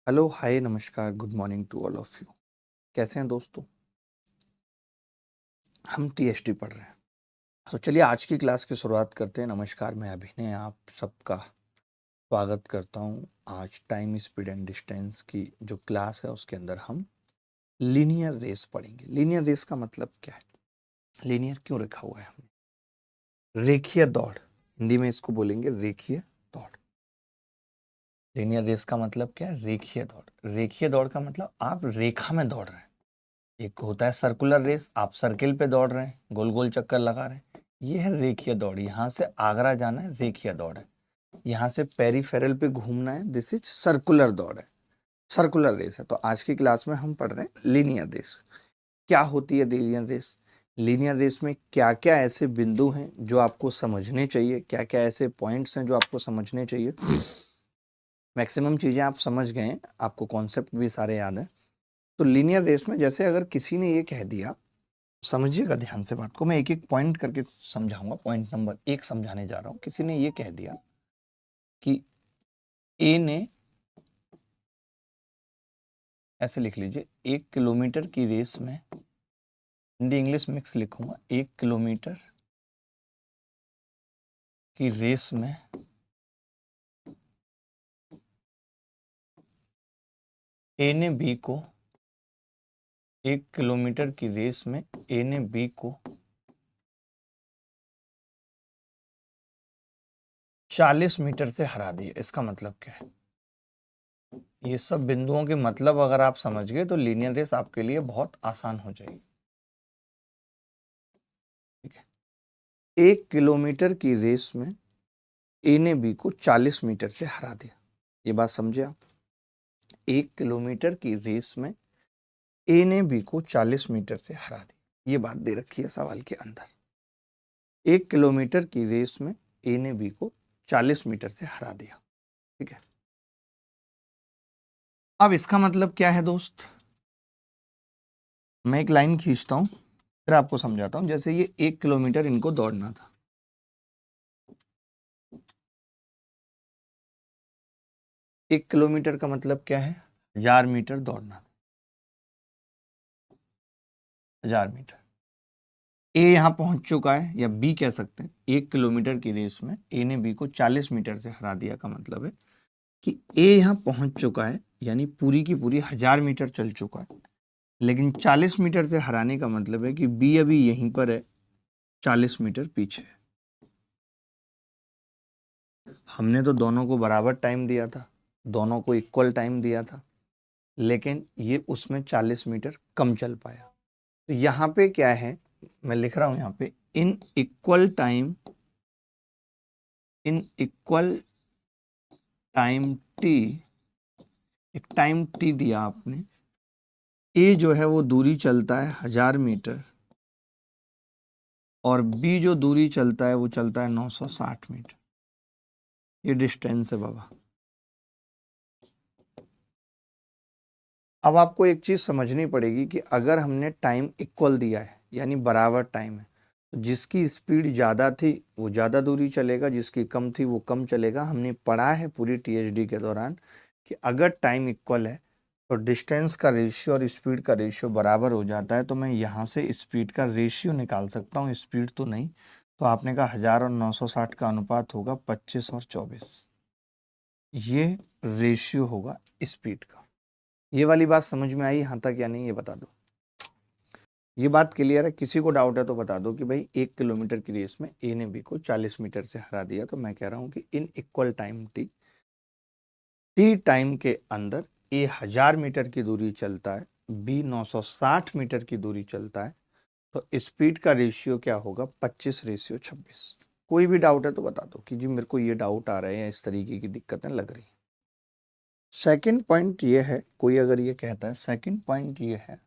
Hello, hi, नमस्कार, good morning to all of you. कैसे हैं दोस्तों? हम टीएसटी पढ़ रहे हैं। तो चलिए आज की क्लास की शुरुआत करते हैं। नमस्कार, मैं अभिनय आप सबका स्वागत करता हूं। आज टाइम, स्पीड एंड डिस्टेंस की जो क्लास है उसके अंदर हम लीनियर रेस पढ़ेंगे। लीनियर रेस का मतलब क्या है? लीनियर क्यों रखा हुआ है हमने? रेखीय दौड़, हिंदी में इसको बोलेंगे रेखीय दौड़। लीनियर रेस का मतलब क्या है? रेखीय दौड़। रेखीय दौड़ का मतलब आप रेखा में दौड़ रहे हैं। एक होता है सर्कुलर रेस, आप सर्किल पे दौड़ रहे हैं, गोल गोल चक्कर लगा रहे हैं। ये है रेखीय दौड़। यहाँ से आगरा जाना है, रेखीय दौड़ है। यहाँ से पेरीफेरल पे घूमना है, दिस इज सर्कुलर दौड़ है, सर्कुलर रेस है। तो आज की क्लास में हम पढ़ रहे हैं लीनियर रेस। क्या होती है लीनियर रेस? लीनियर रेस में क्या क्या ऐसे बिंदु हैं जो आपको समझने चाहिए, क्या क्या ऐसे पॉइंट्स हैं जो आपको समझने चाहिए। मैक्सिमम चीजें आप समझ गए हैं, आपको कॉन्सेप्ट भी सारे याद है। तो लीनियर रेस में जैसे अगर किसी ने ये कह दिया, समझिएगा ध्यान से बात को, मैं एक एक पॉइंट करके समझाऊंगा। पॉइंट नंबर 1 समझाने जा रहा हूं। किसी ने ये कह दिया कि ए ने, ऐसे लिख लीजिए, 1 किलोमीटर की रेस में, हिंदी इंग्लिश मिक्स लिखूंगा, 1 किलोमीटर की रेस में ए ने बी को, 1 किलोमीटर की रेस में ए ने बी को 40 मीटर से हरा दिया। इसका मतलब क्या है? ये सब बिंदुओं के मतलब अगर आप समझ गए तो लीनियर रेस आपके लिए बहुत आसान हो जाएगी। ठीक है, 1 किलोमीटर की रेस में ए ने बी को 40 मीटर से हरा दिया। ये बात समझे आप? 1 किलोमीटर की रेस में ए ने बी को 40 मीटर से हरा दिया। ये बात दे रखी है सवाल के अंदर। 1 किलोमीटर की रेस में ए ने बी को 40 मीटर से हरा दिया। ठीक है, अब इसका मतलब क्या है दोस्त? मैं एक लाइन खींचता हूं, फिर आपको समझाता हूं। जैसे ये 1 किलोमीटर इनको दौड़ना था, 1 किलोमीटर का मतलब क्या है? 1000 मीटर दौड़ना था, 1000 मीटर। ए यहां पहुंच चुका है, या बी कह सकते हैं। 1 किलोमीटर की रेस में ए ने बी को 40 मीटर से हरा दिया का मतलब है कि ए यहां पहुंच चुका है, यानी पूरी की पूरी 1000 मीटर चल चुका है। लेकिन 40 मीटर से हराने का मतलब है कि बी अभी यहीं पर है, 40 मीटर पीछे है। हमने तो दोनों को बराबर टाइम दिया था, दोनों को इक्वल टाइम दिया था, लेकिन ये उसमें 40 मीटर कम चल पाया। तो यहाँ पे क्या है, मैं लिख रहा हूं यहाँ पे, in equal time, in equal time T, एक टाइम टी दिया आपने। ए जो है वो दूरी चलता है 1000 मीटर, और बी जो दूरी चलता है वो चलता है 960 मीटर। ये डिस्टेंस है बाबा। अब आपको एक चीज समझनी पड़ेगी कि अगर हमने टाइम इक्वल दिया है, यानी बराबर टाइम है, तो जिसकी स्पीड ज़्यादा थी वो ज़्यादा दूरी चलेगा, जिसकी कम थी वो कम चलेगा। हमने पढ़ा है पूरी टीएचडी के दौरान कि अगर टाइम इक्वल है तो डिस्टेंस का रेशियो और स्पीड का रेशियो बराबर हो जाता है। तो मैं यहाँ से स्पीड का रेशियो निकाल सकता हूँ, स्पीड तो नहीं। तो आपने कहा 1000 और 960 का अनुपात होगा 25 और 24। ये रेशियो होगा स्पीड का। ये वाली बात समझ में आई यहाँ तक या नहीं, ये बता दो। ये बात क्लियर है? किसी को डाउट है तो बता दो कि भाई 1 किलोमीटर की रेस में ए ने बी को 40 मीटर से हरा दिया। तो मैं कह रहा हूं कि in equal time T time के अंदर ए 1000 मीटर की दूरी चलता है, बी 960 मीटर की दूरी चलता है। तो स्पीड का रेशियो क्या होगा? 25:26। कोई भी डाउट है तो बता दो कि जी मेरे को ये डाउट आ रहे हैं, इस तरीके की दिक्कतें लग रही। सेकंड पॉइंट ये है, कोई अगर ये कहता है, सेकंड पॉइंट ये है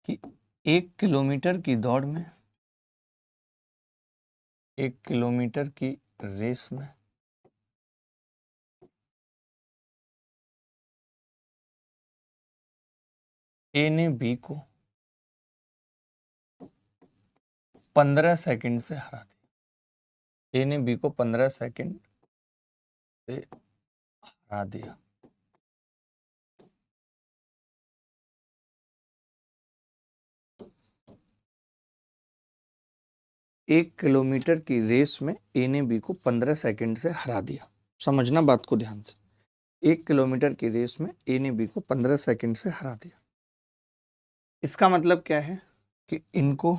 कि 1 किलोमीटर की दौड़ में, 1 किलोमीटर की रेस में ए ने बी को 15 सेकंड से हरा दिया। ए ने बी को 15 सेकंड से हरा दिया। एक किलोमीटर की रेस में ए ने बी को 15 सेकंड से हरा दिया। समझना बात को ध्यान से। 1 किलोमीटर की रेस में ए ने बी को 15 सेकंड से हरा दिया। इसका मतलब क्या है कि इनको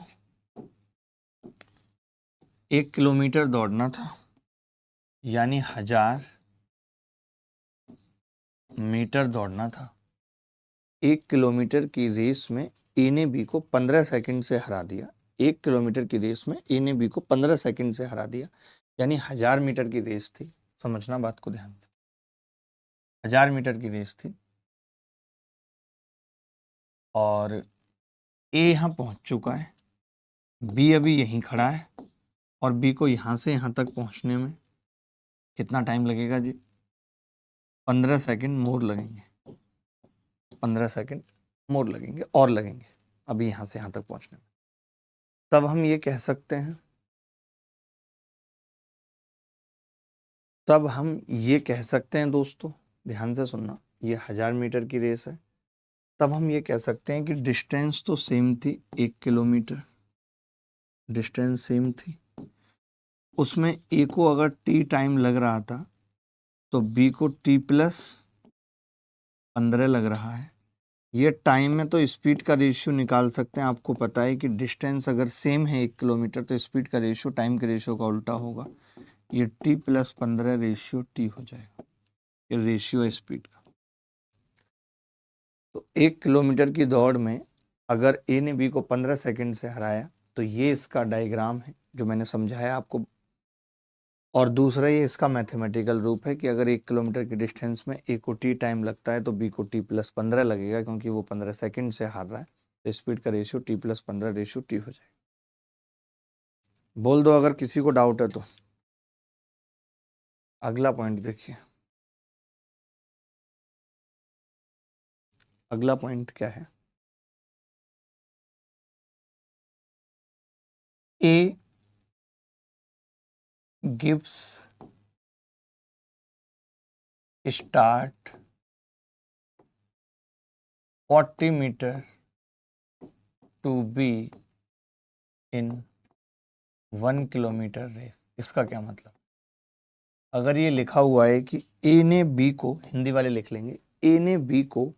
1 किलोमीटर दौड़ना था, यानी 1000 मीटर दौड़ना था। 1 किलोमीटर की रेस में ए ने बी को 15 सेकंड से हरा दिया। 1 किलोमीटर की रेस में ए ने बी को 15 सेकंड से हरा दिया, यानी 1000 मीटर की रेस थी। समझना बात को ध्यान से। 1000 मीटर की रेस थी और ए यहां पहुंच चुका है, बी अभी यहीं खड़ा है और बी को यहां से यहां तक पहुंचने में कितना टाइम लगेगा जी? 15 सेकंड मोर लगेंगे। 15 सेकंड मोर लगेंगे और लगेंगे अभी यहां से यहां तक पहुंचने में। तब हम ये कह सकते हैं, दोस्तों ध्यान से सुनना, ये 1000 मीटर की रेस है। तब हम ये कह सकते हैं कि डिस्टेंस तो सेम थी, 1 किलोमीटर डिस्टेंस सेम थी। उसमें ए को अगर टी टाइम लग रहा था तो बी को टी प्लस 15 लग रहा है। ये टाइम में तो स्पीड का रेशियो निकाल सकते हैं। आपको पता है कि डिस्टेंस अगर सेम है 1 किलोमीटर तो स्पीड का रेशियो टाइम के रेशियो का उल्टा होगा। ये टी प्लस 15 रेशियो टी हो जाएगा, ये रेशियो है स्पीड का। तो 1 किलोमीटर की दौड़ में अगर ए ने बी को 15 सेकंड से हराया तो ये इसका डायग्राम है जो मैंने समझाया आपको। और दूसरा ये इसका मैथमेटिकल रूप है कि अगर 1 किलोमीटर की डिस्टेंस में ए को टी टाइम लगता है तो बी को टी प्लस 15 लगेगा, क्योंकि वो 15 सेकंड से हार रहा है। तो स्पीड का ratio T plus 15 ratio T हो जाएगा। बोल दो अगर किसी को डाउट है तो। अगला पॉइंट देखिए, अगला पॉइंट क्या है? A gives start 40 metre to be in 1 kilometre race. इसका क्या मतलब? अगर ये लिखा हुआ है कि ए ने बी को, हिंदी वाले लिख लेंगे, ए ने बी को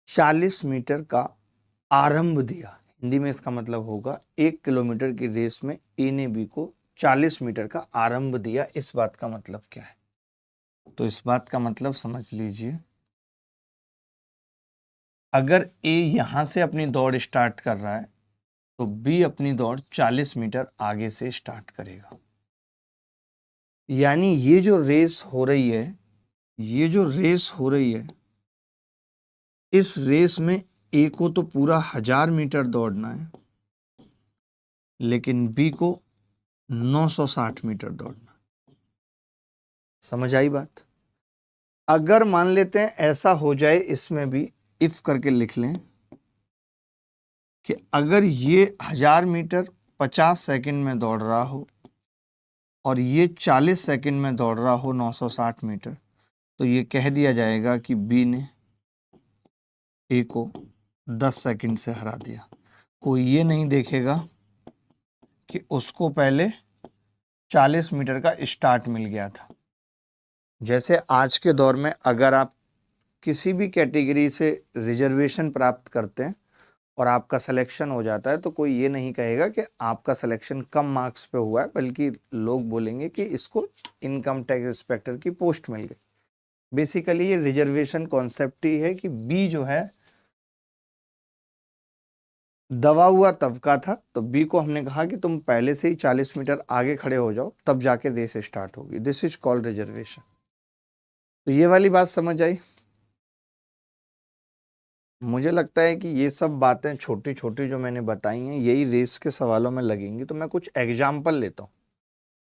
40 मीटर का आरंभ दिया। हिंदी में इसका मतलब होगा 1 किलोमीटर की रेस में ए ने बी को 40 मीटर का आरंभ दिया। इस बात का मतलब क्या है? तो इस बात का मतलब समझ लीजिए, अगर ए यहां से अपनी दौड़ स्टार्ट कर रहा है तो बी अपनी दौड़ 40 मीटर आगे से स्टार्ट करेगा। यानी ये जो रेस हो रही है, इस रेस में ए को तो पूरा 1000 मीटर दौड़ना है, लेकिन बी को 960 मीटर दौड़ना। समझ आई बात? अगर मान लेते हैं ऐसा हो जाए, इसमें भी इफ करके लिख लें कि अगर ये 1000 मीटर 50 सेकंड में दौड़ रहा हो और ये 40 सेकंड में दौड़ रहा हो 960 मीटर, तो ये कह दिया जाएगा कि बी ने ए को 10 सेकंड से हरा दिया। कोई ये नहीं देखेगा कि उसको पहले 40 मीटर का स्टार्ट मिल गया था। जैसे आज के दौर में अगर आप किसी भी कैटेगरी से रिजर्वेशन प्राप्त करते हैं और आपका सिलेक्शन हो जाता है तो कोई ये नहीं कहेगा कि आपका सिलेक्शन कम मार्क्स पे हुआ है, बल्कि लोग बोलेंगे कि इसको इनकम टैक्स इंस्पेक्टर की पोस्ट मिल गई। बेसिकली ये रिजर्वेशन कॉन्सेप्ट ही है कि बी जो है दबा हुआ तबका था, तो बी को हमने कहा कि तुम पहले से ही 40 मीटर आगे खड़े हो जाओ, तब जाके रेस स्टार्ट होगी। This is called reservation. तो ये वाली बात समझ आई? मुझे लगता है कि ये सब बातें छोटी छोटी जो मैंने बताई हैं यही रेस के सवालों में लगेंगी। तो मैं कुछ एग्जाम्पल लेता हूँ,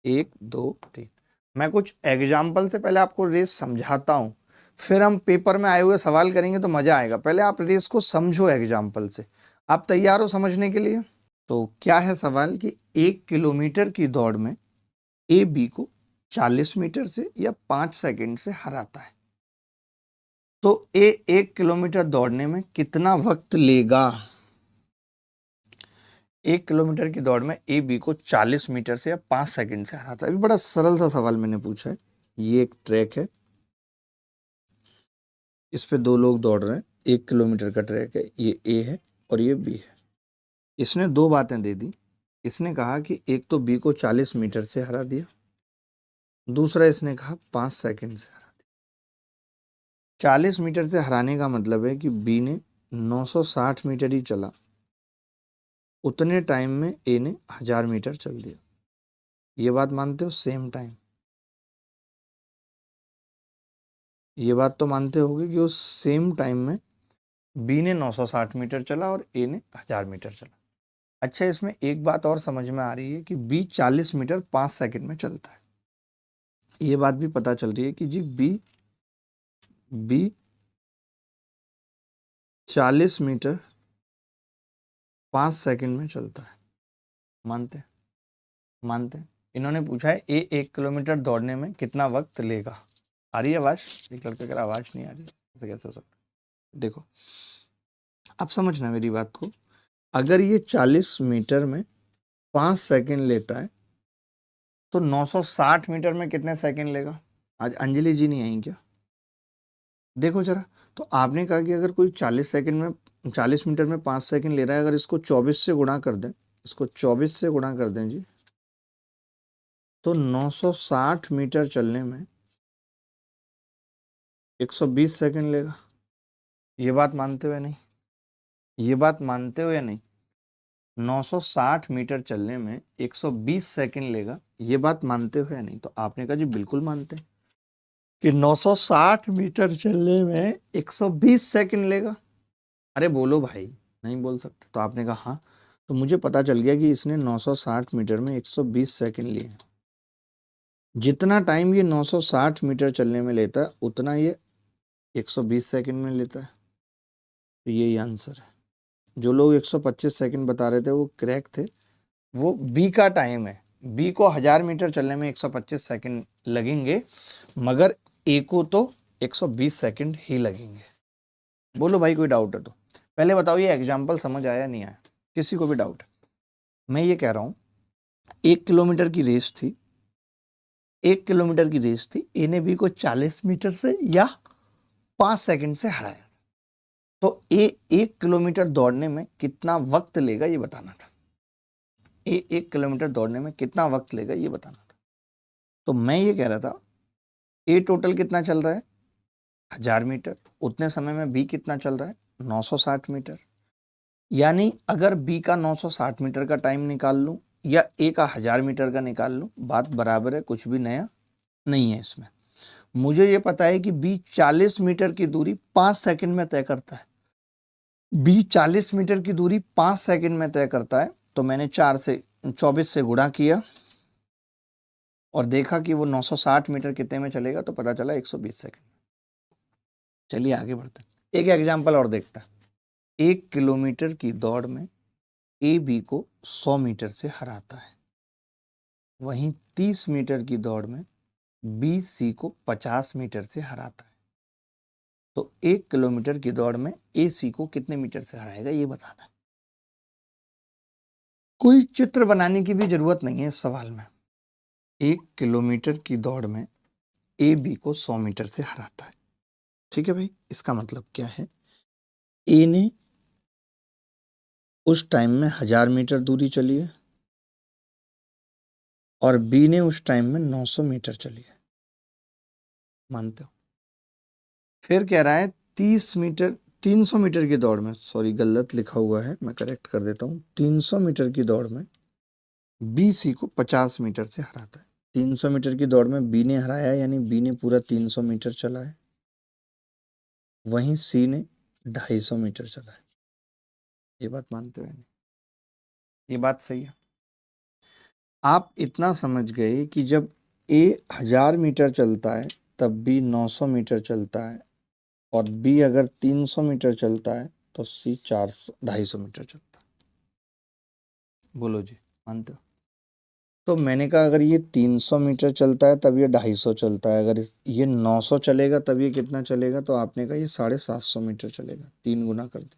1 2 3। मैं कुछ एग्जाम्पल से पहले आपको रेस समझाता हूँ, फिर हम पेपर में आए हुए सवाल करेंगे तो मजा आएगा। पहले आप रेस को समझो एग्जाम्पल से। आप तैयार हो समझने के लिए? तो क्या है सवाल कि 1 किलोमीटर की दौड़ में ए बी को 40 मीटर से या 5 सेकंड से हराता है, तो ए 1 किलोमीटर दौड़ने में कितना वक्त लेगा? 1 किलोमीटर की दौड़ में ए बी को 40 मीटर से या 5 सेकंड से हराता है। अभी बड़ा सरल सा सवाल मैंने पूछा है। ये एक ट्रैक है, इस पे दो लोग दौड़ रहे हैं, 1 किलोमीटर का ट्रैक है, ये ए है और ये बी है। इसने दो बातें दे दी। इसने कहा कि एक तो बी को 40 मीटर से हरा दिया, दूसरा इसने कहा 5 सेकंड से हरा दिया। 40 मीटर से हराने का मतलब है कि बी ने 960 मीटर ही चला, उतने टाइम में ए ने 1000 मीटर चल दिया। ये बात मानते हो? सेम टाइम, ये बात तो मानते होगे कि उस सेम टाइम में बी ने 960 मीटर चला और ए ने 1000 मीटर चला। अच्छा, इसमें एक बात और समझ में आ रही है कि बी 40 मीटर 5 सेकंड में चलता है। ये बात भी पता चल रही है कि जी बी 40 मीटर 5 सेकंड में चलता है। मानते मानते इन्होंने पूछा है ए 1 किलोमीटर दौड़ने में कितना वक्त लेगा। आ रही है आवाज? एक लड़के कह रहा आवाज नहीं आ रही, ऐसे कैसे हो सकता है? देखो, अब समझना मेरी बात को। अगर ये 40 मीटर में 5 सेकंड लेता है तो 960 मीटर में कितने सेकंड लेगा? आज अंजलि जी नहीं आई क्या? देखो जरा, तो आपने कहा कि अगर कोई 40 मीटर में 5 सेकंड ले रहा है, अगर इसको 24 से गुणा कर दें, इसको 24 से गुणा कर दें जी, तो 960 मीटर चलने में 120 सेकंड लेगा। ये बात मानते हो या नहीं? ये बात मानते हो या नहीं? 960 मीटर चलने में 120 सेकंड लेगा, ये बात मानते हो या नहीं? तो आपने कहा जी बिल्कुल मानते हैं कि 960 मीटर चलने में 120 सेकंड लेगा। अरे बोलो भाई, नहीं बोल सकते? तो आपने कहा हाँ। तो मुझे पता चल गया कि इसने 960 मीटर में 120 सेकंड लिए। जितना टाइम ये 960 मीटर चलने में लेता है उतना ये 120 सेकंड में लेता है। तो यही आंसर है। जो लोग 125 सेकंड बता रहे थे वो करेक्ट थे। वो बी का टाइम है। बी को 1000 मीटर चलने में 125 सेकंड लगेंगे, मगर ए को तो 120 सेकंड ही लगेंगे। बोलो भाई, कोई डाउट है तो पहले बताओ, ये एग्जाम्पल समझ आया नहीं आया? किसी को भी डाउट है? मैं ये कह रहा हूं, 1 किलोमीटर की रेस थी, 1 किलोमीटर की रेस थी, ए ने बी को 40 मीटर से या 5 सेकंड से हराया। तो ए 1 किलोमीटर दौड़ने में कितना वक्त लेगा ये बताना था। ए 1 किलोमीटर दौड़ने में कितना वक्त लेगा ये बताना था। तो मैं ये कह रहा था, ए टोटल कितना चल रहा है? 1000 मीटर। उतने समय में बी कितना चल रहा है? 960 मीटर। यानी अगर बी का 960 मीटर का टाइम निकाल लूं या ए का 1000 मीटर का निकाल लूं, बात बराबर है, कुछ भी नया नहीं है इसमें। मुझे ये पता है कि बी 40 मीटर की दूरी 5 सेकंड में तय करता है। बी 40 मीटर की दूरी 5 सेकंड में तय करता है, तो मैंने 24 से गुणा किया और देखा कि वो 960 मीटर कितने में चलेगा, तो पता चला 120 सेकंड। चलिए आगे बढ़ते हैं, एक एग्जाम्पल और देखता है। 1 किलोमीटर की दौड़ में ए बी को 100 मीटर से हराता है। वहीं 30 मीटर की दौड़ में बी सी को 50 मीटर से हराता है। तो 1 किलोमीटर की दौड़ में ए सी को कितने मीटर से हराएगा ये बताना है। कोई चित्र बनाने की भी जरूरत नहीं है इस सवाल में। 1 किलोमीटर की दौड़ में ए बी को 100 मीटर से हराता है। ठीक है भाई, इसका मतलब क्या है? ए ने उस टाइम में 1000 मीटर दूरी चली है और बी ने उस टाइम में 900 मीटर चली है। मानते हो? फिर कह रहा है 300 मीटर की दौड़ में, सॉरी गलत लिखा हुआ है, मैं करेक्ट कर देता हूं। 300 मीटर की दौड़ में बी सी को 50 मीटर से हराता है। 300 मीटर की दौड़ में बी ने हराया, यानी बी ने पूरा 300 मीटर चला है, वहीं सी ने 250 मीटर चला है। ये बात मानते हो नहीं? ये बात सही है। आप इतना समझ गए कि जब ए 1000 मीटर चलता है तब बी 900 मीटर चलता है, और बी अगर 300 मीटर चलता है तो सी 250 मीटर चलता है। बोलो जी, मानते हो? तो मैंने कहा अगर ये 300 मीटर चलता है तब ये 250 चलता है, अगर ये 900 चलेगा तब ये कितना चलेगा, तो आपने कहा ये 750 मीटर चलेगा, 3 गुना कर दे।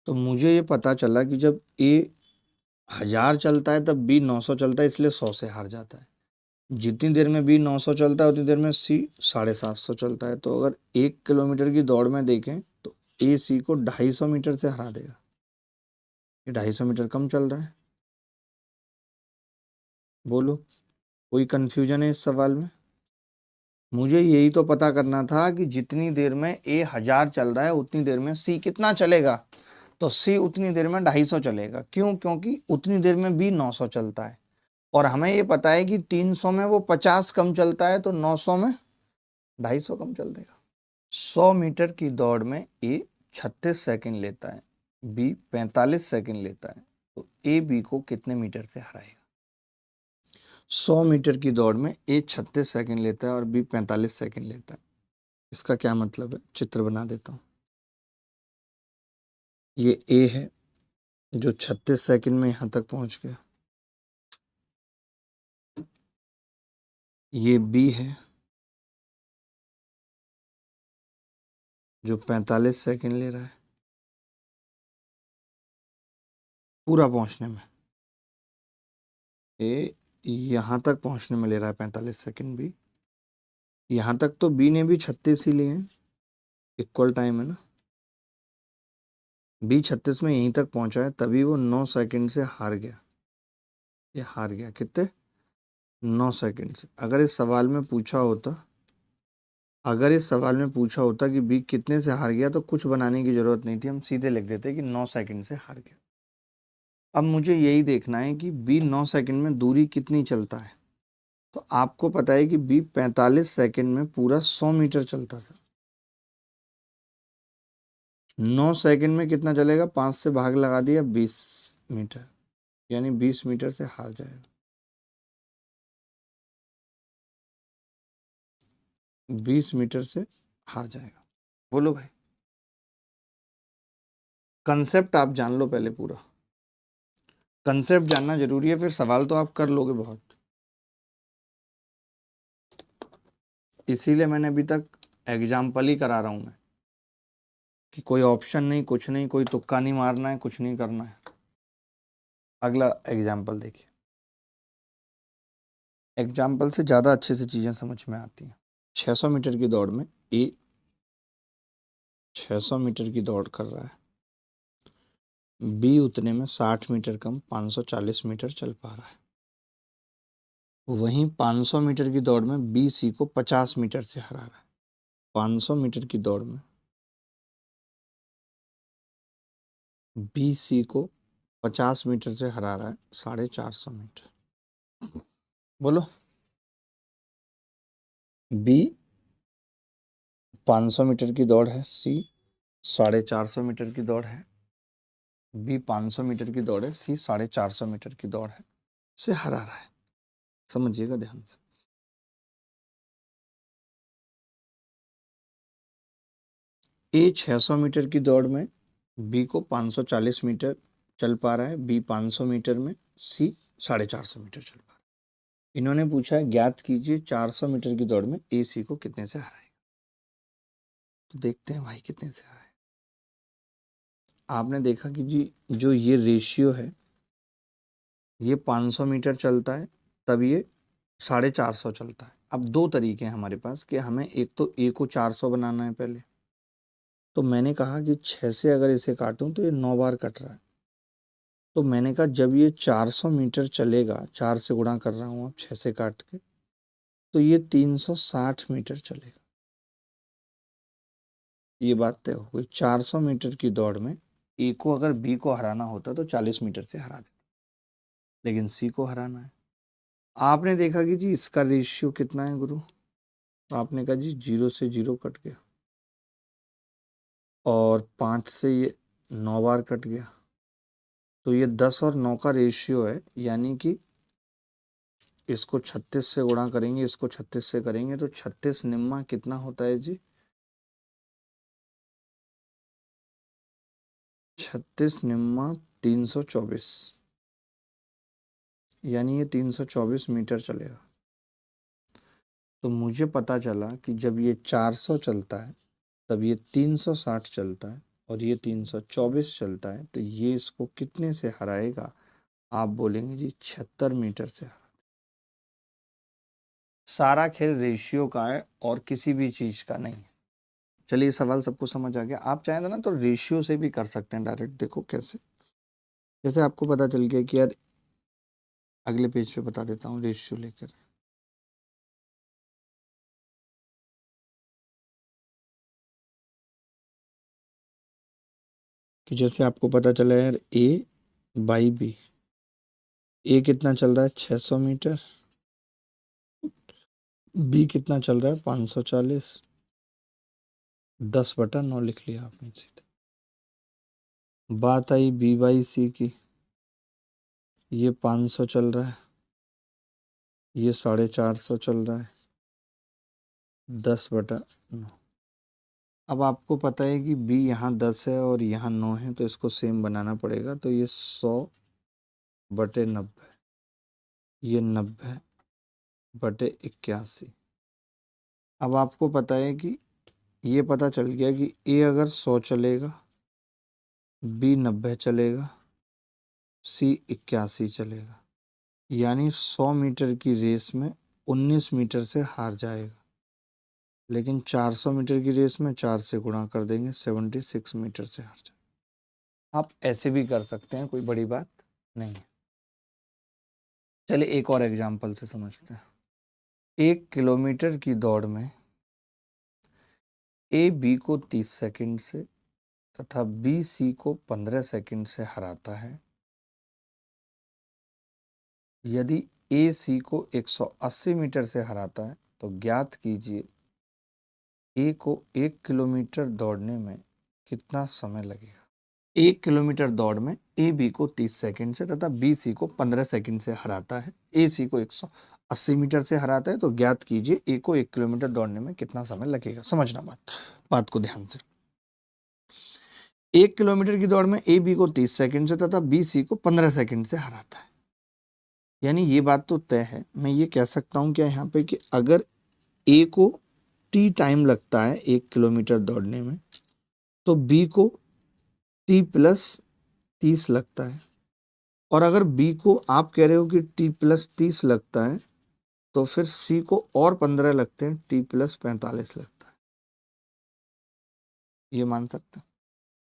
तो मुझे ये पता चला कि जब ए 1000 चलता है तब बी 900 चलता है, इसलिए 100 से हार जाता है। जितनी देर में बी 900 चलता है उतनी देर में सी 750 चलता है। तो अगर 1 किलोमीटर की दौड़ में देखें तो ए सी को 250 मीटर से हरा देगा। ये 250 मीटर कम चल रहा है। बोलो, कोई कंफ्यूजन है इस सवाल में? मुझे यही तो पता करना था कि जितनी देर में ए 1000 चल रहा है उतनी देर में सी कितना चलेगा, तो सी उतनी देर में 250 चलेगा। क्यों? क्योंकि उतनी देर में बी 900 चलता है और हमें ये पता है कि 300 में वो 50 कम चलता है, तो 900 में 250 कम चल देगा। 100 मीटर की दौड़ में ए 36 सेकंड लेता है, बी 45 सेकंड लेता है, तो ए बी को कितने मीटर से हराएगा? 100 मीटर की दौड़ में ए 36 सेकंड लेता है और बी 45 सेकंड लेता है। इसका क्या मतलब है? चित्र बना देता हूं। ये ए है जो 36 सेकंड में यहां तक पहुंच गया, ये बी है जो 45 सेकंड ले रहा है पूरा पहुंचने में। ए यहां तक पहुंचने में ले रहा है 45 सेकंड, बी यहां तक तो बी ने भी 36 ही लिए हैं, इक्वल टाइम है ना। बी 36 में यहीं तक पहुंचा है, तभी वो 9 सेकंड से हार गया। ये हार गया कितने? 9 सेकंड से। अगर इस सवाल में पूछा होता कि बी कितने से हार गया तो कुछ बनाने की जरूरत नहीं थी, हम सीधे लिख देते कि 9 सेकंड से हार गया। अब मुझे यही देखना है कि बी 9 सेकंड में दूरी कितनी चलता है। तो आपको पता है कि बी 45 सेकंड में पूरा 100 मीटर चलता था। 9 सेकंड में कितना चलेगा? 5 से भाग लगा दिया, 20 मीटर, यानी 20 मीटर से हार जाएगा। 20 मीटर से हार जाएगा। बोलो भाई, कंसेप्ट आप जान लो पहले पूरा। कंसेप्ट जानना जरूरी है, फिर सवाल तो आप कर लोगे बहुत। इसीलिए मैंने अभी तक एग्जाम्पल ही करा रहा हूं मैं, कि कोई ऑप्शन नहीं, कुछ नहीं, कोई तुक्का नहीं मारना है, कुछ नहीं करना है। अगला एग्जाम्पल देखिए। एग्जाम्पल से ज़्यादा अच्छे से चीज़ें समझ में आती हैं। 600 मीटर की दौड़ में ए 600 मीटर की दौड़ कर रहा है, बी उतने में 60 मीटर कम 540 मीटर चल पा रहा है। वहीं 500 मीटर की दौड़ में बी सी को 50 मीटर से हरा रहा है। 500 मीटर की दौड़ में बी सी को 50 मीटर से हरा रहा है, 450 मीटर। बोलो, बी 500 मीटर की दौड़ है, सी 450 मीटर की दौड़ है, बी 500 मीटर की दौड़ है, सी 450 मीटर की दौड़ है, से हरा रहा है। समझिएगा ध्यान से। ए 600 मीटर की दौड़ में बी को 540 मीटर चल पा रहा है, बी 500 मीटर में, सी 450 मीटर चल पा रहा है। इन्होंने पूछा है ज्ञात कीजिए 400 मीटर की दौड़ में ए सी को कितने से हराएगा। तो देखते हैं भाई कितने से हराए। आपने देखा कि जी जो ये रेशियो है, ये 500 मीटर चलता है तब ये 450 चलता है। अब दो तरीके हैं हमारे पास कि हमें एक तो ए को 400 बनाना है पहले। तो मैंने कहा कि 6 से अगर इसे काटूं तो ये 9 बार कट रहा है। तो मैंने कहा जब ये 400 मीटर चलेगा, 4 से गुणा कर रहा हूं अब 6 से काट के, तो ये 360 मीटर चलेगा। ये बात तय हो गई। 400 मीटर की दौड़ में ए को अगर बी को हराना होता तो 40 मीटर से हरा देता, लेकिन सी को हराना है। आपने देखा कि जी इसका रेशियो कितना है गुरु, तो आपने कहा जी 0 से 0 कट गया और 5 से ये 9 बार कट गया, तो ये 10 और 9 का रेशियो है, यानी कि इसको 36 से गुणा करेंगे, इसको 36 से करेंगे, तो 36 निम्मा कितना होता है जी? 36 निम्मा 324। यानी ये 324 मीटर चलेगा। तो मुझे पता चला कि जब ये 400 चलता है तब ये 360 चलता है और ये 324 चलता है, तो ये इसको कितने से हराएगा? आप बोलेंगे जी 76 मीटर से। सारा खेल रेशियो का है और किसी भी चीज का नहीं है। चलिए सवाल सबको समझ आ गया। आप चाहें तो ना तो रेशियो से भी कर सकते हैं डायरेक्ट। देखो कैसे, जैसे आपको पता चल गया कि यार, अगले पेज पे बता देता हूँ रेशियो लेकर। कि जैसे आपको पता चला यार ए बाई बी, ए कितना चल रहा है 600 मीटर, बी कितना चल रहा है 540, 10/9 लिख लिया आपने सीधे। बात आई बी बाई सी की, ये 500 चल रहा है, ये 450 चल रहा है, 10/9। अब आपको पता है कि बी यहाँ 10 है और यहाँ 9 है, तो इसको सेम बनाना पड़ेगा। तो ये 100/90, ये 90/81। अब आपको पता है कि ये पता चल गया कि ए अगर 100 चलेगा, बी 90 चलेगा, सी 81 चलेगा, यानी 100 मीटर की रेस में 19 मीटर से हार जाएगा। लेकिन 400 मीटर की रेस में 4 से गुणा कर देंगे, 76 मीटर से हार जाएगा। आप ऐसे भी कर सकते हैं, कोई बड़ी बात नहीं है। चलिए एक और एग्जाम्पल से समझते हैं। 1 किलोमीटर की दौड़ में ए बी को 30 सेकंड से तथा बी सी को 15 सेकंड से हराता है। यदि ए सी को 180 मीटर से हराता है तो ज्ञात कीजिए ए को 1 किलोमीटर दौड़ने में कितना समय लगेगा। 1 किलोमीटर दौड़ में ए बी को 30 सेकंड से तथा बी सी को 15 सेकंड से हराता है। ए सी को 180 मीटर से हराता है, तो ज्ञात कीजिए ए को 1 किलोमीटर दौड़ने में कितना समय लगेगा। समझना बात को ध्यान से। 1 किलोमीटर की दौड़ में ए बी को 30 सेकंड से तथा बी सी को 15 सेकंड से हराता है। यानी ये बात तो तय है। मैं ये कह सकता हूं क्या यहाँ पे कि अगर ए को टी टाइम लगता है 1 किलोमीटर दौड़ने में, तो बी को टी प्लस 30 लगता है। और अगर बी को आप कह रहे हो कि टी प्लस 30 लगता है, तो फिर सी को और 15 लगते हैं, टी प्लस 45 लगता है। ये मान सकते हैं?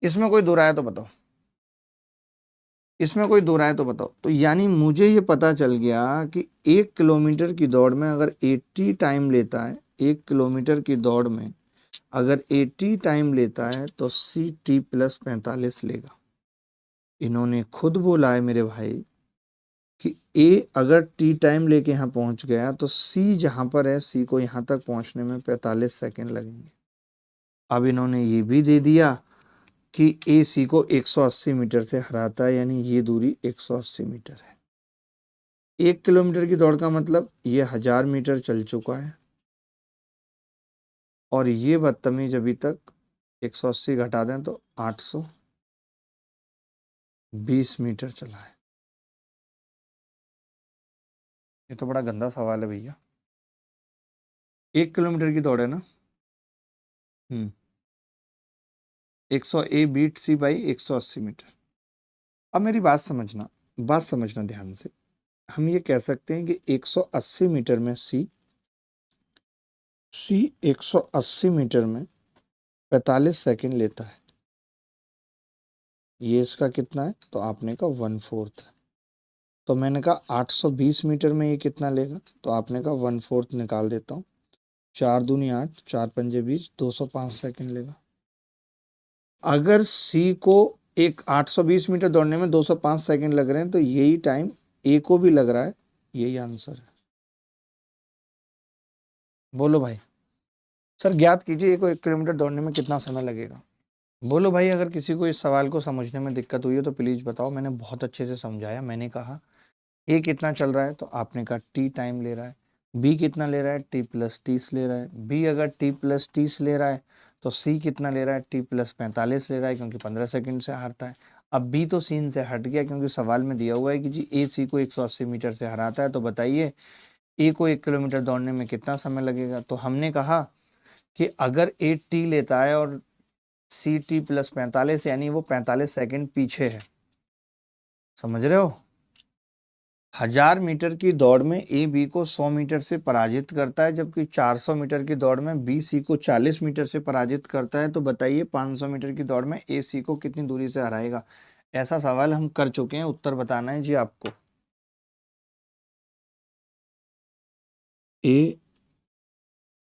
इसमें कोई दो राय है तो बताओ, इसमें कोई दो राय है तो बताओ। तो यानी मुझे ये पता चल गया कि 1 किलोमीटर की दौड़ में अगर 80 टाइम लेता है, 1 किलोमीटर की दौड़ में अगर 80 टाइम लेता है, तो सी टी प्लस 45 लेगा। इन्होंने खुद बोला है मेरे भाई कि ए अगर टी टाइम लेके यहाँ पहुंच गया, तो सी जहां पर है, सी को यहाँ तक पहुंचने में 45 सेकंड लगेंगे। अब इन्होंने ये भी दे दिया कि ए सी को 180 मीटर से हराता है, यानी ये दूरी 180 मीटर है। 1 किलोमीटर की दौड़ का मतलब ये 1000 मीटर चल चुका है और ये बदतमीज अभी तक 180 घटा दें तो 820 मीटर चला है। ये तो बड़ा गंदा सवाल है भैया। 1 किलोमीटर की दौड़ है ना, 100 ए बीट सी बाई 180 मीटर। अब मेरी बात समझना ध्यान से। हम ये कह सकते हैं कि 180 मीटर में सी 180 मीटर में 45 सेकंड लेता है। ये इसका कितना है, तो आपने कहा 1/4 है। तो मैंने कहा 820 मीटर में ये कितना लेगा, तो आपने कहा 1/4 निकाल देता हूँ। 4 दूनी 8, 4 पंजे 20, 205 सेकंड लेगा। अगर सी को एक 820 मीटर दौड़ने में 205 सेकंड लग रहे हैं, तो यही टाइम ए को भी लग रहा है। यही आंसर है। बोलो भाई। सर ज्ञात कीजिए ए को 1 किलोमीटर दौड़ने में कितना समय लगेगा। बोलो भाई, अगर किसी को इस सवाल को समझने में दिक्कत हुई है तो प्लीज़ बताओ। मैंने बहुत अच्छे से समझाया। मैंने कहा ए कितना चल रहा है, तो आपने कहा टी टाइम ले रहा है। बी कितना ले रहा है, टी प्लस 30 ले रहा है। बी अगर टी प्लस 30 ले रहा है, तो सी कितना ले रहा है, टी प्लस 45 ले रहा है, क्योंकि 15 सेकंड से हारता है। अब बी तो सीन से हट गया क्योंकि सवाल में दिया हुआ है कि जी ए सी को 180 मीटर से हराता है, तो बताइए ए को 1 किलोमीटर दौड़ने में कितना समय लगेगा। तो हमने कहा कि अगर ए टी लेता है और सी टी प्लस 45 यानी वो 45 सेकेंड पीछे है, समझ रहे हो। 1000 मीटर की दौड़ में ए बी को 100 मीटर से पराजित करता है, जबकि 400 मीटर की दौड़ में बी सी को 40 मीटर से पराजित करता है। तो बताइए 500 मीटर की दौड़ में ए सी को कितनी दूरी से हराएगा। ऐसा सवाल हम कर चुके हैं, उत्तर बताना है जी आपको। ए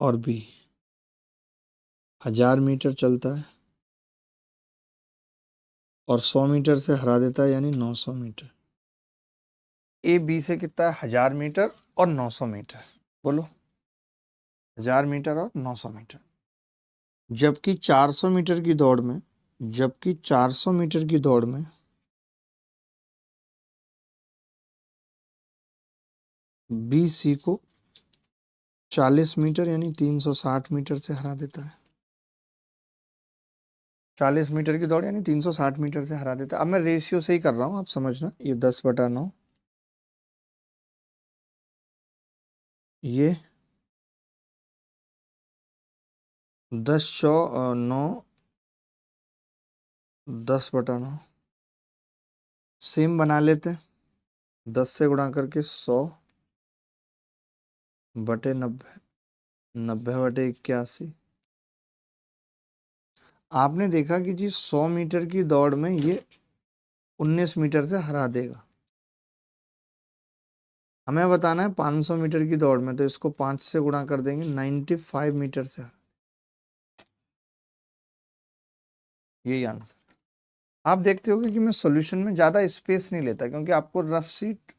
और बी 1000 मीटर चलता है और 100 मीटर से हरा देता है, यानी 900 मीटर। ए बी से कितना है, 1000 मीटर और 900 मीटर। बोलो 1000 मीटर और 900 मीटर। जबकि 400 मीटर की दौड़ में, जबकि 400 मीटर की दौड़ में बी सी को 40 मीटर यानी 360 मीटर से हरा देता है। 40 मीटर की दौड़ यानी 360 मीटर से हरा देता है। अब मैं रेशियो से ही कर रहा हूं, आप समझना। ये 10/9, ये 10/9, 10/9 सेम बना लेते हैं। 10 से गुणा करके 100/90, 90/81। आपने देखा कि जी 100 मीटर की दौड़ में ये 19 मीटर से हरा देगा। हमें बताना है 500 मीटर की दौड़ में, तो इसको 5 से गुणा कर देंगे, 95 मीटर से। यही आंसर। आप देखते होगे कि मैं सॉल्यूशन में ज़्यादा स्पेस नहीं लेता, क्योंकि आपको रफ सीट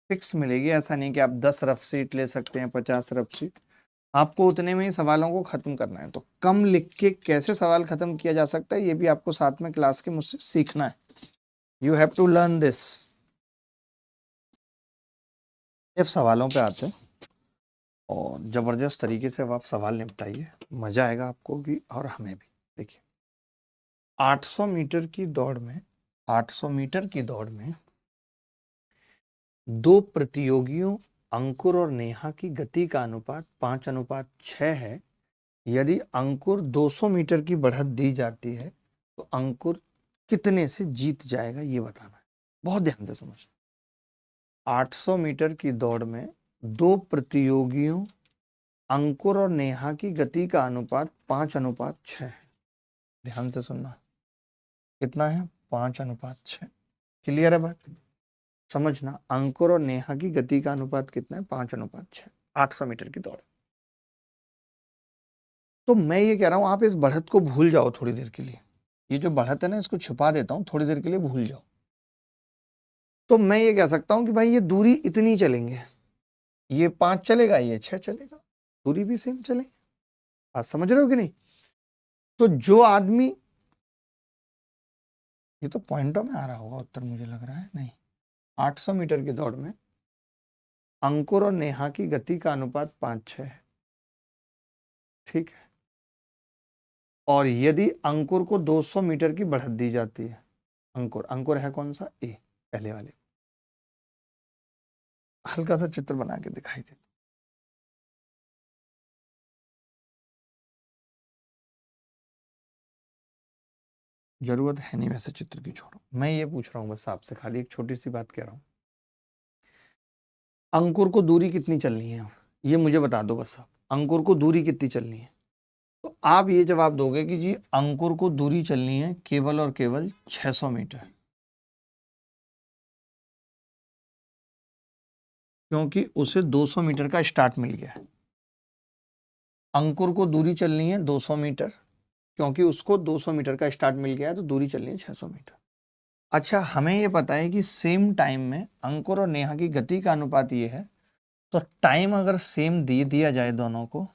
फिक्स मिलेगी। ऐसा नहीं कि आप 10 रफ सीट ले सकते हैं, 50 रफ सीट। आपको उतने में ही सवालों को खत्म करना है। तो कम लिख के कैसे सवाल खत्म किया जा सकता है, ये भी आपको साथ में क्लास के मुझसे सीखना है। You have to learn this. अब सवालों पे आते हैं और जबरदस्त तरीके से अब आप सवाल निपटाइए, मजा आएगा आपको भी और हमें भी। देखिए 800 मीटर की दौड़ में, 800 मीटर की दौड़ में दो प्रतियोगियों अंकुर और नेहा की गति का अनुपात 5:6 है। यदि अंकुर 200 मीटर की बढ़त दी जाती है तो अंकुर कितने से जीत जाएगा, ये बताना है। बहुत ध्यान से समझ। 800 मीटर की दौड़ में दो प्रतियोगियों अंकुर और नेहा की गति का अनुपात 5:6 है। ध्यान से सुनना। कितना है, 5:6। क्लियर है बात, समझना। अंकुर और नेहा की गति का अनुपात कितना है, 5:6। 800 मीटर की दौड़। तो मैं ये कह रहा हूं आप इस बढ़त को भूल जाओ थोड़ी देर के लिए। ये जो बढ़त है ना, इसको छुपा देता हूं, थोड़ी देर के लिए भूल जाओ। तो मैं ये कह सकता हूं कि भाई ये दूरी इतनी चलेंगे, ये 5 चलेगा, ये 6 चलेगा, दूरी भी सेम चलेगी। बात समझ रहे हो कि नहीं। तो जो आदमी, ये तो पॉइंटों में आ रहा होगा उत्तर, मुझे लग रहा है। नहीं, 800 मीटर की दौड़ में अंकुर और नेहा की गति का अनुपात 5:6 है, ठीक है। और यदि अंकुर को 200 मीटर की बढ़त दी जाती है, अंकुर, अंकुर है कौन सा, ए, पहले वाले। हल्का सा चित्र बना के दिखाई देता। जरूरत है नहीं वैसे चित्र की, छोड़ो। मैं ये पूछ रहा हूं बस आपसे, खाली एक छोटी सी बात कह रहा हूं। अंकुर को दूरी कितनी चलनी है, ये मुझे बता दो बस आप। अंकुर को दूरी कितनी चलनी है। तो आप ये जवाब दोगे कि जी अंकुर को दूरी चलनी है केवल और केवल 600 मीटर, क्योंकि उसे 200 मीटर का स्टार्ट मिल गया है। अंकुर को दूरी चलनी है 200 मीटर, क्योंकि उसको 200 मीटर का स्टार्ट मिल गया है, तो दूरी चलनी है 600 मीटर। अच्छा, हमें ये पता है कि सेम टाइम में अंकुर और नेहा की गति का अनुपात ये है। तो टाइम अगर सेम दे दिया जाए दोनों को,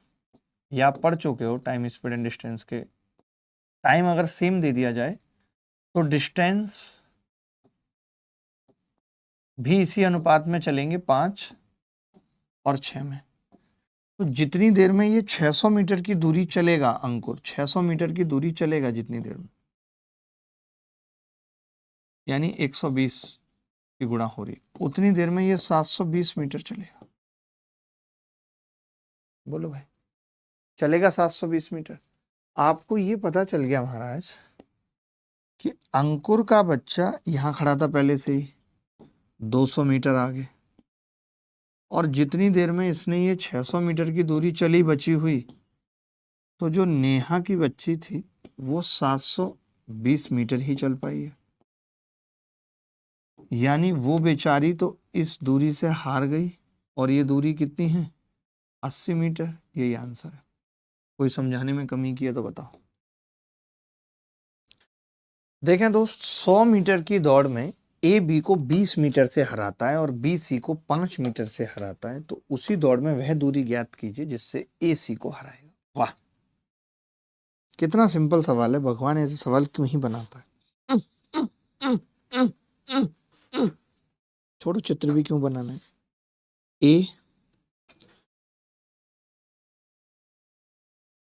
या आप पढ़ चुके हो टाइम स्पीड एंड डिस्टेंस के, टाइम अगर सेम दे दिया जाए तो डिस्टेंस भी इसी अनुपात में चलेंगे, 5 और 6 में। तो जितनी देर में ये 600 मीटर की दूरी चलेगा, अंकुर 600 मीटर की दूरी चलेगा जितनी देर में, यानी 120 की गुणा हो रही है, उतनी देर में ये 720 मीटर चलेगा। बोलो भाई, चलेगा 720 मीटर। आपको ये पता चल गया महाराज कि अंकुर का बच्चा यहां खड़ा था पहले से ही 200 मीटर आगे, और जितनी देर में इसने ये 600 मीटर की दूरी चली बची हुई, तो जो नेहा की बच्ची थी वो 720 मीटर ही चल पाई है। यानी वो बेचारी तो इस दूरी से हार गई, और ये दूरी कितनी है? 80 मीटर। यही आंसर है। कोई समझाने में कमी की है तो बताओ। देखें दोस्त, 100 मीटर की दौड़ में ए बी को 20 मीटर से हराता है और बी सी को 5 मीटर से हराता है, तो उसी दौड़ में वह दूरी ज्ञात कीजिए जिससे ए सी को हराएगा। वाह, कितना सिंपल सवाल है। भगवान ऐसे सवाल क्यों ही बनाता है। छोड़ो, चित्र भी क्यों बनाना है। ए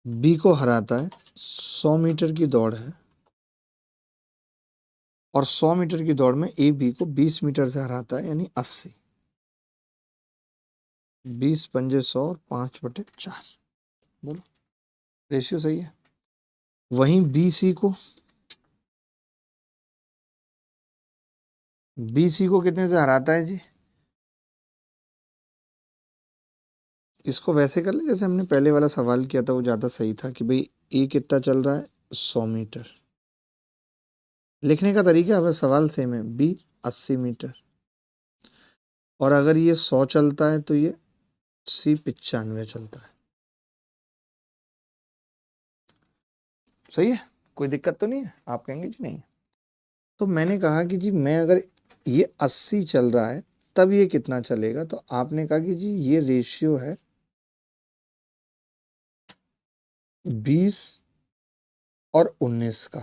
बी को हराता है, 100 मीटर की दौड़ है, और 100 मीटर की दौड़ में ए बी को 20 मीटर से हराता है, यानी 80। 20 पंजे 100 और 5/4। बोलो, रेशियो सही है। वहीं बी सी को कितने से हराता है जी? इसको वैसे कर ले जैसे हमने पहले वाला सवाल किया था, वो ज्यादा सही था कि भाई ए कितना चल रहा है? 100 मीटर। लिखने का तरीका अब सवाल सेम है, बी 80 मीटर, और अगर ये 100 चलता है तो ये सी 95 चलता है। सही है, कोई दिक्कत तो नहीं है? आप कहेंगे जी नहीं। तो मैंने कहा कि जी मैं अगर ये 80 चल रहा है तब ये कितना चलेगा, तो आपने कहा कि जी ये रेशियो है 20 और 19 का।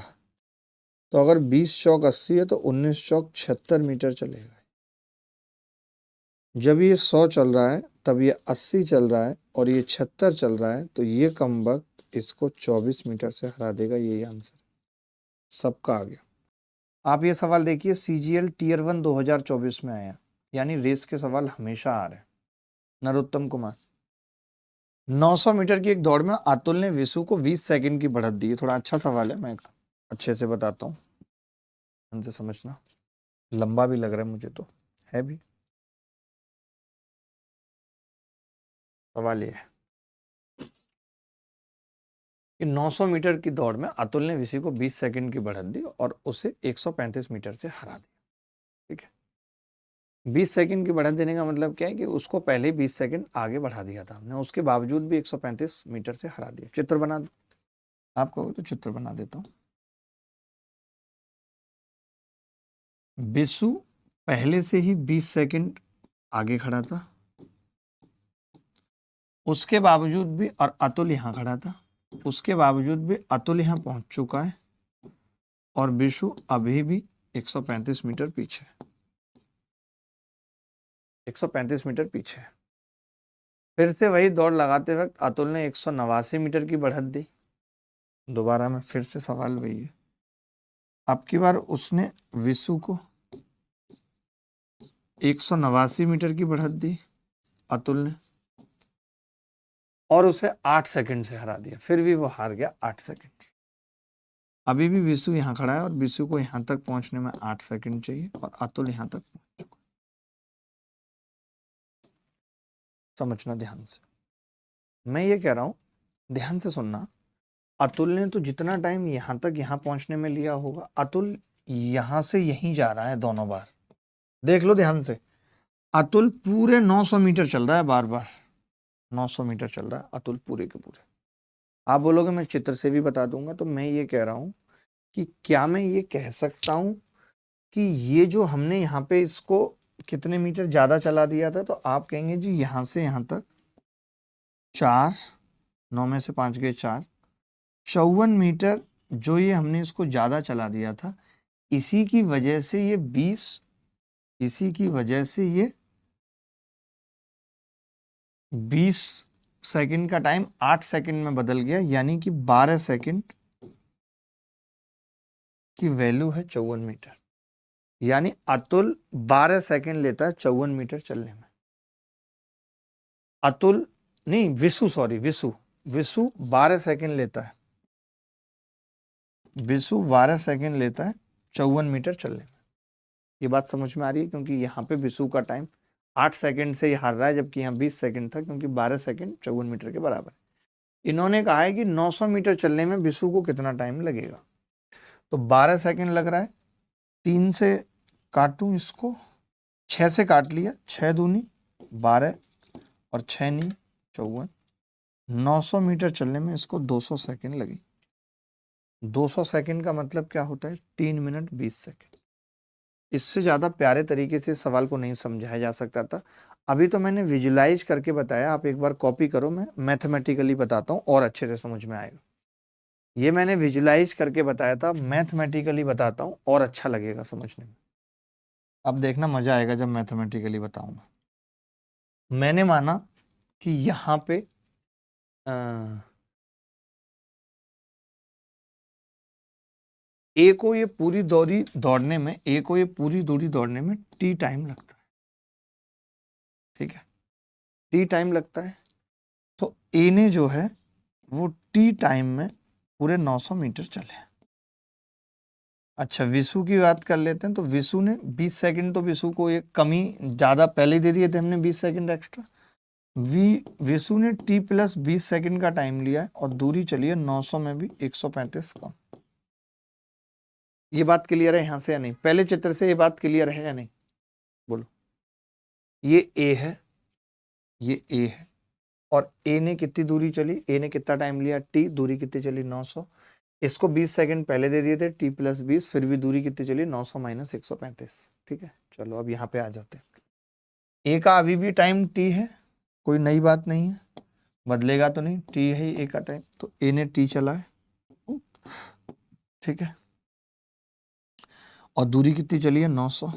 तो अगर 20 चौक 80 है तो 19 चौक 76 मीटर चलेगा। जब ये 100 चल रहा है तब ये 80 चल रहा है और ये 76 चल रहा है, तो ये कमबख्त इसको 24 मीटर से हरा देगा। यही आंसर सबका आ गया। आप ये सवाल देखिए, सीजीएल टीयर 1 2024 में आया, यानी रेस के सवाल हमेशा आ रहे हैं। नरोत्तम कुमार, 900 मीटर की एक दौड़ में अतुल ने विशु को 20 सेकंड की बढ़त दी। थोड़ा अच्छा सवाल है, मैं अच्छे से बताता हूँ, उनसे समझना। लंबा भी लग रहा है मुझे, तो है भी। सवाल ये है कि 900 मीटर की दौड़ में अतुल ने विशु को 20 सेकंड की बढ़त दी और उसे 135 मीटर से हरा दिया। ठीक है, 20 सेकंड की बढ़त देने का मतलब क्या है कि उसको पहले 20 सेकंड आगे बढ़ा दिया था हमने, उसके बावजूद भी 135 मीटर से हरा दिया। चित्र बना दो, आप कहोगे तो चित्र बना देता हूं। विशु पहले से ही 20 सेकंड आगे खड़ा था, उसके बावजूद भी, और अतुल यहां खड़ा था, उसके बावजूद भी अतुल यहां पहुंच चुका है और विशु अभी भी 135 मीटर पीछे, 135 मीटर पीछे। फिर से वही दौड़ लगाते वक्त अतुल ने 189 मीटर की बढ़त दी। दोबारा में फिर से सवाल वही है, अब की बार उसने विशु को 189 मीटर की बढ़त दी अतुल ने, और उसे 8 सेकंड से हरा दिया। फिर भी वो हार गया 8 सेकंड। अभी भी विशु यहां खड़ा है और विशु को यहां तक पहुंचने में 8 सेकंड चाहिए, और अतुल यहां तक पहुंच चुका। समझना ध्यान से, मैं ये कह रहा हूं, ध्यान से सुनना। अतुल ने तो जितना टाइम यहां तक यहां पहुंचने में लिया होगा, अतुल यहां से यहीं जा रहा है दोनों बार। देख लो ध्यान से, अतुल पूरे 900 मीटर चल रहा है, बार बार 900 मीटर चल रहा है अतुल पूरे के पूरे। आप बोलोगे मैं चित्र से भी बता दूंगा, तो मैं ये कह रहा हूं कि क्या मैं ये कह सकता हूं कि ये जो हमने यहाँ पे इसको कितने मीटर ज्यादा चला दिया था, तो आप कहेंगे जी यहां से यहां तक 4, 9 में से 5 गए 4, 54 मीटर जो ये हमने इसको ज्यादा चला दिया था, इसी की वजह से ये 20, इसी की वजह से ये 20 सेकंड का टाइम 8 सेकंड में बदल गया, यानी कि 12 सेकंड की वैल्यू है 54 मीटर। यानी अतुल 12 सेकंड लेता है 54 मीटर चलने में। अतुल नहीं, विशु, सॉरी, विशु 12 सेकंड लेता है, विशु 12 सेकंड लेता है 54 मीटर चलने में। ये बात समझ में आ रही है, क्योंकि यहाँ पे विशु का टाइम 8 सेकंड से ही हार रहा है, जबकि यहाँ 20 सेकंड था, क्योंकि 12 सेकंड 54 मीटर के बराबर है। इन्होंने कहा है कि 900 मीटर चलने में विशु को कितना टाइम लगेगा। तो 12 सेकंड लग रहा है, 3 से काटूं इसको, 6 से काट लिया, 6 दूनी 12 और 6 नी 54। 900 मीटर चलने में इसको 200 सेकंड लगी। 200 सेकंड का मतलब क्या होता है? 3 मिनट 20 सेकंड। इससे ज़्यादा प्यारे तरीके से सवाल को नहीं समझाया जा सकता था। अभी तो मैंने विजुलाइज करके बताया, आप एक बार कॉपी करो, मैं मैथमेटिकली बताता हूँ और अच्छे से समझ में आएगा। ये मैंने विजुलाइज करके बताया था, मैथमेटिकली बताता हूँ और अच्छा लगेगा समझने में। अब देखना मजा आएगा जब मैथमेटिकली बताऊंगा। मैंने माना कि यहाँ पे ए को ये पूरी दूरी दौड़ने में, ए को ये पूरी दूरी दौड़ने में टी टाइम लगता है, ठीक है, टी टाइम लगता है। तो ए ने जो है वो टी टाइम में पूरे 900 मीटर चले। अच्छा, विशु की बात कर लेते हैं। तो विशु ने 20 सेकंड, तो विशु को एक कमी ज़्यादा पहले दे दिए थे हमने, 20 सेकंड एक्स्ट्रा। विशु ने टी प्लस 20 सेकंड का टाइम लिया है और दूरी चली है 900 में भी 135 कम। ये बात क्लियर है यहाँ से या नहीं? पहले चित्र से ये बात क्लियर है या नहीं? बोलो। ये ए है, ये ए है, और ए ने कितनी दूरी चली, ए ने कितना टाइम लिया, टी, दूरी कितनी चली 900। इसको 20 सेकंड पहले दे दिए थे, टी प्लस 20, फिर भी दूरी कितनी चली 900 माइनस 135। ठीक है, चलो अब यहाँ पे आ जाते हैं। ए का अभी भी टाइम टी है, कोई नई बात नहीं है, बदलेगा तो नहीं, टी है ए का टाइम। तो ए ने टी चला है, ठीक है, और दूरी कितनी चली है 900।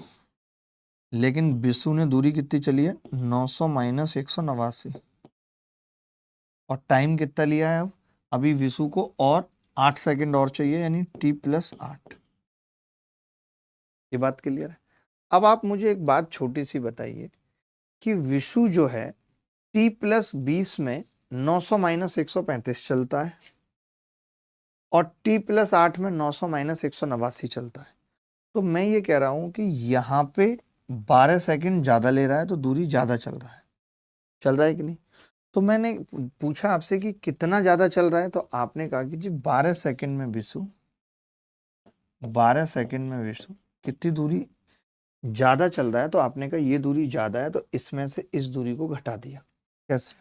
लेकिन विशु ने दूरी कितनी चली है 900 माइनस 189, और टाइम कितना लिया है अब? अभी विशु को और 8 सेकंड और चाहिए, यानी टी प्लस 8। ये बात क्लियर है? अब आप मुझे एक बात छोटी सी बताइए कि विशु जो है टी प्लस 20 में 900 माइनस 135 चलता है, और टी प्लस 8 में 900 माइनस 189 चलता है। तो मैं ये कह रहा हूं कि यहाँ पे 12 सेकंड ज्यादा ले रहा है, तो दूरी ज्यादा चल रहा है, चल रहा है कि नहीं? तो मैंने पूछा आपसे कि कितना ज्यादा चल रहा है, तो आपने कहा कि जी 12 सेकंड में विशु, 12 सेकंड में विशु कितनी दूरी ज्यादा चल रहा है। तो आपने कहा ये दूरी ज्यादा है, तो इसमें से इस दूरी को घटा दिया। कैसे?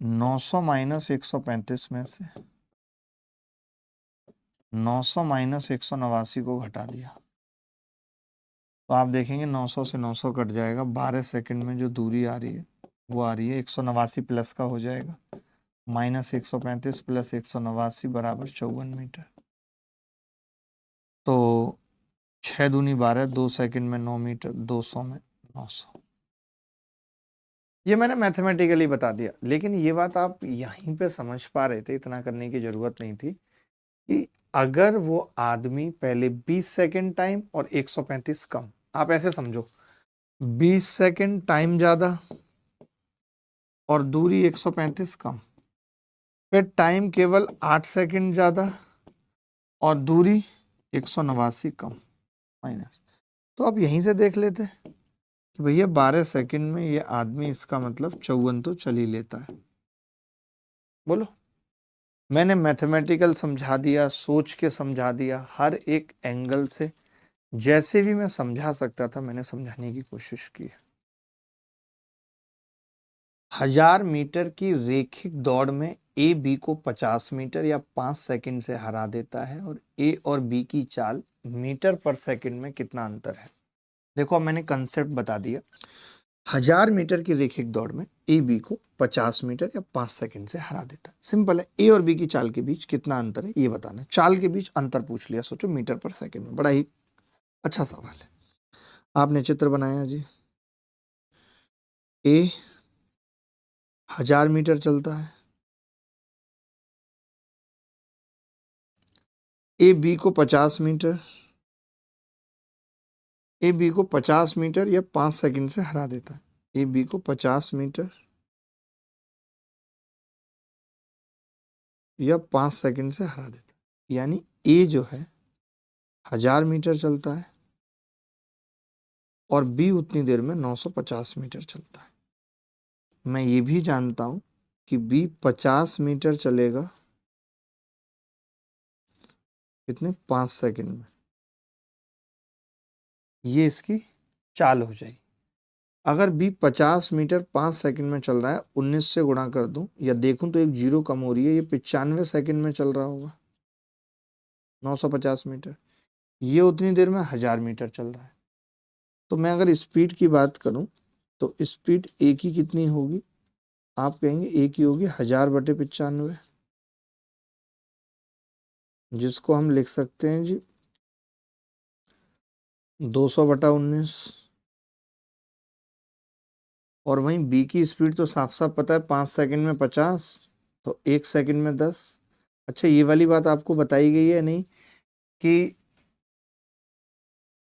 900 माइनस 135 में से 900 माइनस 189 को घटा दिया, तो आप देखेंगे 900 से 900 कट जाएगा। 12 सेकंड में जो दूरी आ रही है वो आ रही है 189 प्लस का हो जाएगा, माइनस 135 प्लस 189 बराबर 54 मीटर। तो 6 दूनी 12, 2 सेकंड में 9 मीटर, 200 में 900। ये मैंने मैथमेटिकली बता दिया, लेकिन ये बात आप यहीं पे समझ पा रहे थे, इतना करने की जरूरत नहीं थी, कि अगर वो आदमी पहले 20 सेकंड टाइम और 135 कम, आप ऐसे समझो, 20 सेकंड टाइम ज्यादा और दूरी 135 कम, फिर टाइम केवल 8 सेकंड ज्यादा और दूरी 189 कम माइनस। तो आप यहीं से देख लेते कि भैया 12 सेकंड में ये आदमी, इसका मतलब 54 तो चल ही लेता है। बोलो, मैंने मैथमेटिकल समझा दिया, सोच के समझा दिया, हर एक एंगल से जैसे भी मैं समझा सकता था मैंने समझाने की कोशिश की। 1000 मीटर की रेखिक दौड़ में ए बी को 50 मीटर या 5 सेकंड से हरा देता है, और ए और बी की चाल मीटर पर सेकंड में कितना अंतर है। देखो, अब मैंने कंसेप्ट बता दिया। 1000 मीटर की रेखिक दौड़ में ए बी को 50 मीटर या 5 सेकंड से हरा देता है। सिंपल है, ए और बी की चाल के बीच कितना अंतर है ये बताना है। चाल के बीच अंतर पूछ लिया, सोचो मीटर पर सेकंड में, बड़ा ही अच्छा सवाल है। आपने चित्र बनाया जी, ए 1000 मीटर चलता है, ए बी को 50 मीटर ए बी को 50 मीटर या 5 सेकंड से हरा देता है। ए बी को 50 मीटर या 5 सेकंड से हरा देता है, यानी ए जो है 1000 मीटर चलता है और बी उतनी देर में 950 मीटर चलता है। मैं ये भी जानता हूं कि बी 50 मीटर चलेगा कितने 5 सेकंड में। ये इसकी चाल हो जाएगी। अगर बी 50 मीटर 5 सेकंड में चल रहा है, 19 से गुणा कर दूं या देखूं तो एक जीरो कम हो रही है, ये 95 सेकंड में चल रहा होगा 950 मीटर। ये उतनी देर में 1000 मीटर चल रहा है। तो मैं अगर स्पीड की बात करूं तो स्पीड ए की कितनी होगी? आप कहेंगे ए की होगी 1000/95, जिसको हम लिख सकते हैं जी 200/19। और वहीं बी की स्पीड तो साफ साफ पता है, 5 सेकंड में 50 तो 1 सेकंड में 10। अच्छा, ये वाली बात आपको बताई गई है नहीं कि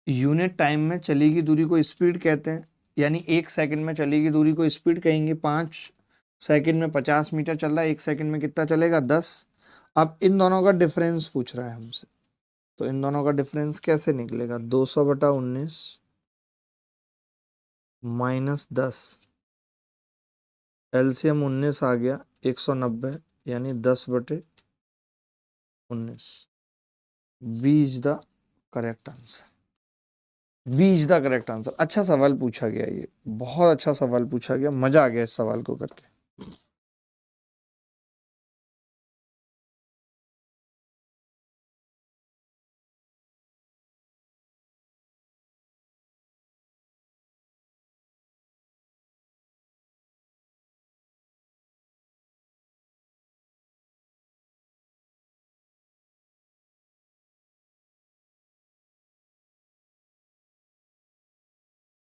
यूनिट टाइम में चली गई दूरी को स्पीड कहते हैं, यानी 1 सेकंड में चली गई दूरी को स्पीड कहेंगे। 5 सेकंड में 50 मीटर चल रहा है, 1 सेकंड में कितना चलेगा? 10। अब इन दोनों का डिफरेंस पूछ रहा है हमसे, तो इन दोनों का डिफरेंस कैसे निकलेगा? 200/19 माइनस 10, एलसीएम 19 आ गया 190, यानी 10/19। B is the correct answer. B is the correct answer. अच्छा सवाल पूछा गया, ये बहुत अच्छा सवाल पूछा गया, मजा आ गया इस सवाल को करके।